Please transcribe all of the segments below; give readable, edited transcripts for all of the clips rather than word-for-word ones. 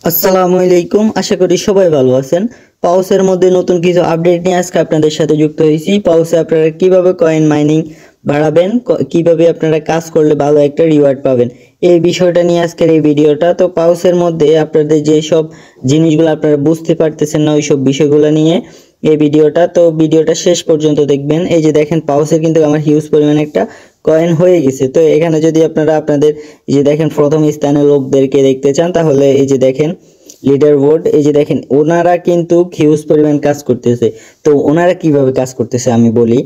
আসসালামু আলাইকুম, আশা করি সবাই ভালো আছেন। পাউসের মধ্যে নতুন কিছু আপডেট নিয়ে আজকে আপনাদের সাথে যুক্ত হয়েছি। পাউসে আপনারা কিভাবে কয়েন মাইনিং বাড়াবেন, কিভাবে আপনারা কাজ করলে ভালো একটা রিওয়ার্ড পাবেন, এই বিষয়টা নিয়ে আজকের এই ভিডিওটা। তো পাউসের মধ্যে আপনাদের যে সব জিনিসগুলো আপনারা বুঝতে পারতেছেন না, ওই সব বিষয়গুলো নিয়ে এই ভিডিওটা। তো ভিডিওটা শেষ পর্যন্ত দেখবেন। এই যে দেখেন, পাউসের কিন্তু আমার হিউজ পরিমাণে একটা কয়েন হয়ে গেছে। তো এখানে যদি আপনারা আপনাদের এই যে দেখেন প্রথম স্থানে লোকদেরকে দেখতে চান, তাহলে এই যে দেখেন লিডার বোর্ড, এই যে দেখেন ওনারা কিন্তু হিউজ পরিমাণ কাজ করতেছে। তো ওনারা কিভাবে কাজ করতেছে আমি বলি।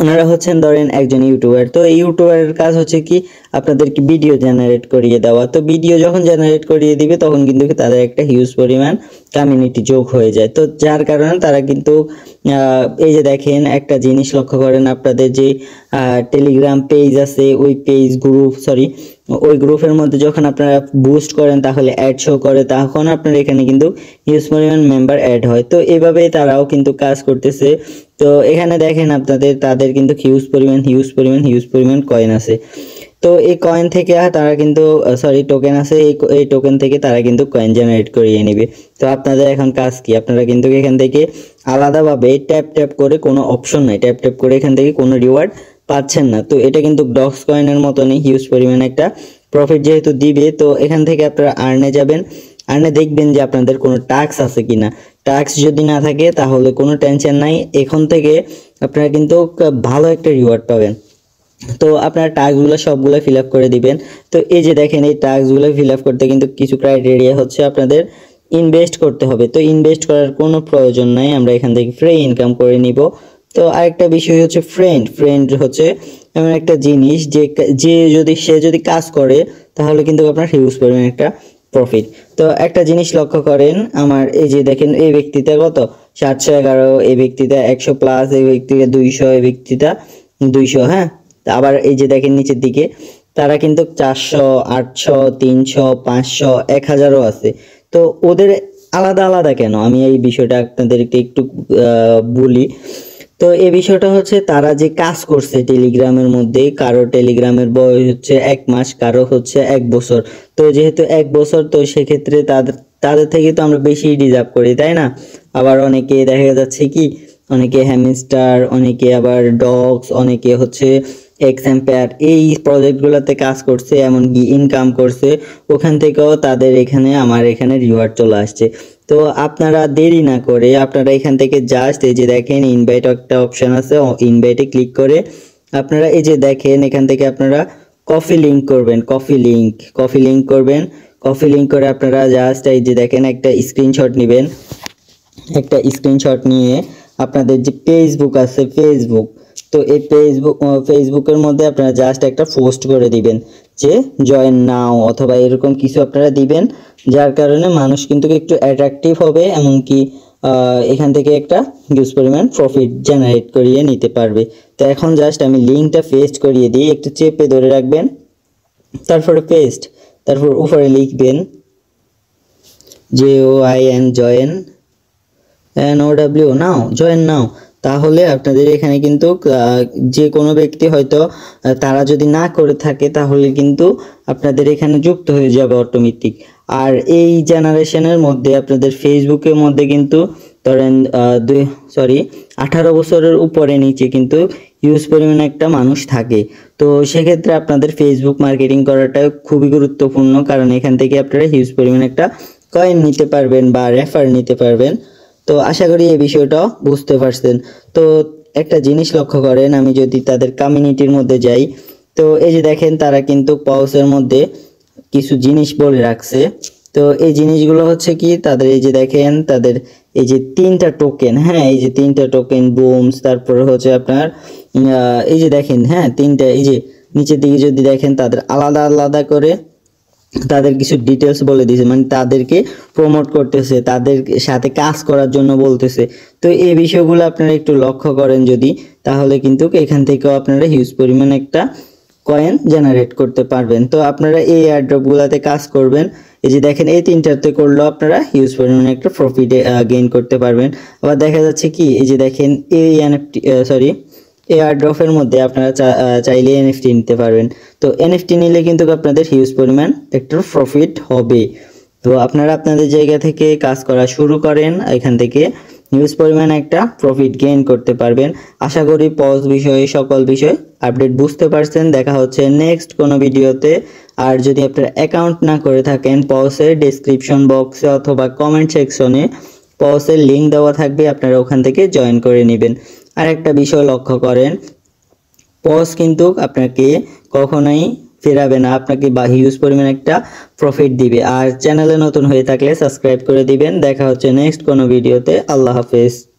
ওনারা হচ্ছেন ধরেন একজন ইউটিউবার। তো এই ইউটিউবারের কাজ হচ্ছে কি আপনাদেরকে ভিডিও জেনারেট করিয়ে দেওয়া। তো ভিডিও যখন জেনারেট করিয়ে দিবে তখন কিন্তু তাদের একটা হিউজ পরিমাণ কমিউনিটি যোগ হয়ে যায়। তো যার কারণে তারা কিন্তু এই যে দেখেন একটা জিনিস লক্ষ্য করেন, আপনাদের যে টেলিগ্রাম পেজ আছে, ওই পেজ গ্রুপ ওই গ্রুপের মধ্যে যখন আপনারা বুস্ট করেন তাহলে অ্যাড শো করে, তখন আপনার এখানে কিন্তু হিউজ পরিমাণ মেম্বার অ্যাড হয়। তো এভাবে তারাও কিন্তু কাজ করতেছে। তো এখানে দেখেন তাদের কিন্তু হিউজ পরিমাণ কয়েন আছে। তো এই কয়েন থেকে তারা কিন্তু টোকেন আছে, এই টোকেন থেকে তারা কিন্তু কয়েন জেনারেট করিয়ে নেবে। তো আপনাদের এখন কাজ কি, আপনারা কিন্তু এখান থেকে আলাদাভাবে ট্যাপ করে, কোনো অপশন নাই, ট্যাপ করে এখান থেকে কোনো রিওয়ার্ড পাচ্ছেন না। তো এটা কিন্তু ডক্স কয়েনের মতনই হিউজ পরিমাণ একটা প্রফিট যেহেতু দিবে। তো এখান থেকে আপনারা আর্নে যাবেন, আর্নে দেখবেন যে আপনাদের কোনো টাস্ক আছে কিনা। টাস্ক যদি না থাকে তাহলে কোনো টেনশন নাই, এখন থেকে আপনারা কিন্তু ভালো একটা রিওয়ার্ড পাবেন। তো আপনার টাস্কগুলো সবগুলো ফিল আপ করে দিবেন। তো এই যে দেখেন, এই টাস্কগুলো ফিল আপ করতে কিন্তু কিছু ক্রাইটেরিয়া হচ্ছে আপনাদের ইনভেস্ট করতে হবে। তো ইনভেস্ট করার কোনো প্রয়োজন নাই, আমরা এখান থেকে ফ্রি ইনকাম করে নিব। তো আরেকটা বিষয় হচ্ছে ফ্রেন্ড হচ্ছে এমন একটা জিনিস সে যদি কাজ করে তাহলে কিন্তু আপনার হিউজ পরিমাণ একটা প্রফিট। তো একটা জিনিস লক্ষ্য করেন, আমার এই যে দেখেন এই ব্যক্তিটা কত 711, এই ব্যক্তিটা 100+, এই ব্যক্তিটা 200, এই ব্যক্তিটা 200। হ্যাঁ, আবার এই যে দেখেন নিচের দিকে তারা কিন্তু 400, 800, 300, 500, 1000ও আছে। তো ওদের আলাদা আলাদা কেন, আমি এই বিষয়টা আপনাদেরকে একটু বলি। তো এই বিষয়টা হচ্ছে তারা যে কাজ করছে টেলিগ্রামের মধ্যে, কারো টেলিগ্রামের বয়স হচ্ছে 1 মাস, কারো হচ্ছে 1 বছর। তো যেহেতু 1 বছর, তো সেক্ষেত্রে তাদের থেকে তো আমরা বেশি রিজার্ভ করি, তাই না? আবার অনেকে দেখা যাচ্ছে কি, অনেকে হ্যামস্টার, অনেকে আবার ডগস, অনেকে হচ্ছে এক্সাম্পায়ার, এই প্রজেক্টগুলোতে কাজ করছে, এমনকি ইনকাম করছে। ওখান থেকেও তাদের এখানে আমার এখানে রিওয়ার্ড চলে আসছে। তো আপনারা দেরি না করে আপনারা এখান থেকে জাস্ট এই যে দেখেন ইনভাইট একটা অপশন আছে, ইনভাইটে ক্লিক করে আপনারা এই যে দেখেন এখান থেকে আপনারা কফি লিঙ্ক করবেন। কফি লিঙ্ক করে আপনারা জাস্ট এই যে দেখেন একটা স্ক্রিনশট নেবেন। একটা স্ক্রিনশট নিয়ে আপনাদের যে ফেসবুক আছে, তো এই ফেসবুকের মধ্যে আপনারা জাস্ট একটা পোস্ট করে দিবেন যে জয়েন নাও অথবা এরকম কিছু আপনারা দিবেন, যার কারণে মানুষ কিন্তু একটু অ্যাট্রাকটিভ হবে, এমনকি এখান থেকে একটা হিউজ পরিমাণ প্রফিট জেনারেট করিয়ে নিতে পারবে। তো এখন জাস্ট আমি লিঙ্কটা পেস্ট করিয়ে দিই, একটু চেপে ধরে রাখবেন, তারপরে তারপর উপরে লিখবেন JOIN জয়েন জয়েন নাও। তাহলে আপনাদের এখানে কিন্তু যে কোনো ব্যক্তি হয়তো তারা যদি না করে থাকে তাহলে কিন্তু আপনাদের এখানে যুক্ত হয়ে যাবে অটোমেটিক। আর এই জেনারেশনের মধ্যে আপনাদের ফেসবুকের মধ্যে কিন্তু ধরেন 18 বছরের উপরে নিচে কিন্তু হিউজ পরিমাণে একটা মানুষ থাকে। তো সেক্ষেত্রে আপনাদের ফেসবুক মার্কেটিং করাটা খুবই গুরুত্বপূর্ণ, কারণ এখান থেকে আপনারা হিউজ পরিমাণে একটা কয়েন নিতে পারবেন বা রেফার নিতে পারবেন। তো আশা করি এই বিষয়টা বুঝতে পারছেন। তো একটা জিনিস লক্ষ্য করেন, আমি যদি তাদের কমিউনিটির মধ্যে যাই, তো এই যে দেখেন তারা কিন্তু পাউসের মধ্যে কিছু জিনিস বলে রাখছে। তো এই জিনিসগুলো হচ্ছে কি, তাদের এই যে দেখেন তাদের এই যে 3টা টোকেন, হ্যাঁ এই যে 3টা টোকেন বুমস, তারপরে হচ্ছে আপনার এই যে দেখেন, হ্যাঁ 3টা, এই যে নিচের দিকে যদি দেখেন তাদের আলাদা আলাদা করে তাদের কিছু ডিটেলস বলে দিয়েছে, মানে তাদেরকে প্রমোট করতেছে, তাদের সাথে কাজ করার জন্য বলতেছে। তো এই বিষয়গুলো আপনারা একটু লক্ষ্য করেন যদি, তাহলে কিন্তু এখান থেকেও আপনারা হিউজ পরিমাণ একটা কয়েন জেনারেট করতে পারবেন। তো আপনারা এই এয়ারড্রপগুলোতে কাজ করবেন, এই যে দেখেন এই 3টাতে করলেও আপনারা হিউজ পরিমাণে একটা প্রফিট গেইন করতে পারবেন। আবার দেখা যাচ্ছে কি, এই যে দেখেন এই এয়ারড্রপের মধ্যে আপনারা চাইলে এনএফটি নিতে পারবেন। তো এনএফটি নিলে কিন্তু আপনাদের হিউজ পরিমাণ একটা প্রফিট হবে। তো আপনারা আপনাদের জায়গা থেকে কাজ করা শুরু করেন, এখান থেকে হিউজ পরিমাণ একটা প্রফিট গেইন করতে পারবেন। আশা করি পজ বিষয়ে সকল বিষয় আপডেট বুঝতে পারছেন। দেখা হচ্ছে নেক্সট কোনো ভিডিওতে। আর যদি আপনারা অ্যাকাউন্ট না করে থাকেন, পজের ডেসক্রিপশন বক্সে অথবা কমেন্ট সেকশনে পজের লিঙ্ক দেওয়া থাকবে, আপনারা ওখান থেকে জয়েন করে নেবেন। আর একটা বিষয় লক্ষ্য করেন, পজ কিন্তু আপনাকে কখনোই ফেরাবে না, আপনাকে বা হিউজ পরিমাণ একটা প্রফিট দিবে। আর চ্যানেলে নতুন হয়ে থাকলে সাবস্ক্রাইব করে দিবেন। দেখা হচ্ছে নেক্সট কোনো ভিডিওতে। আল্লাহ হাফেজ।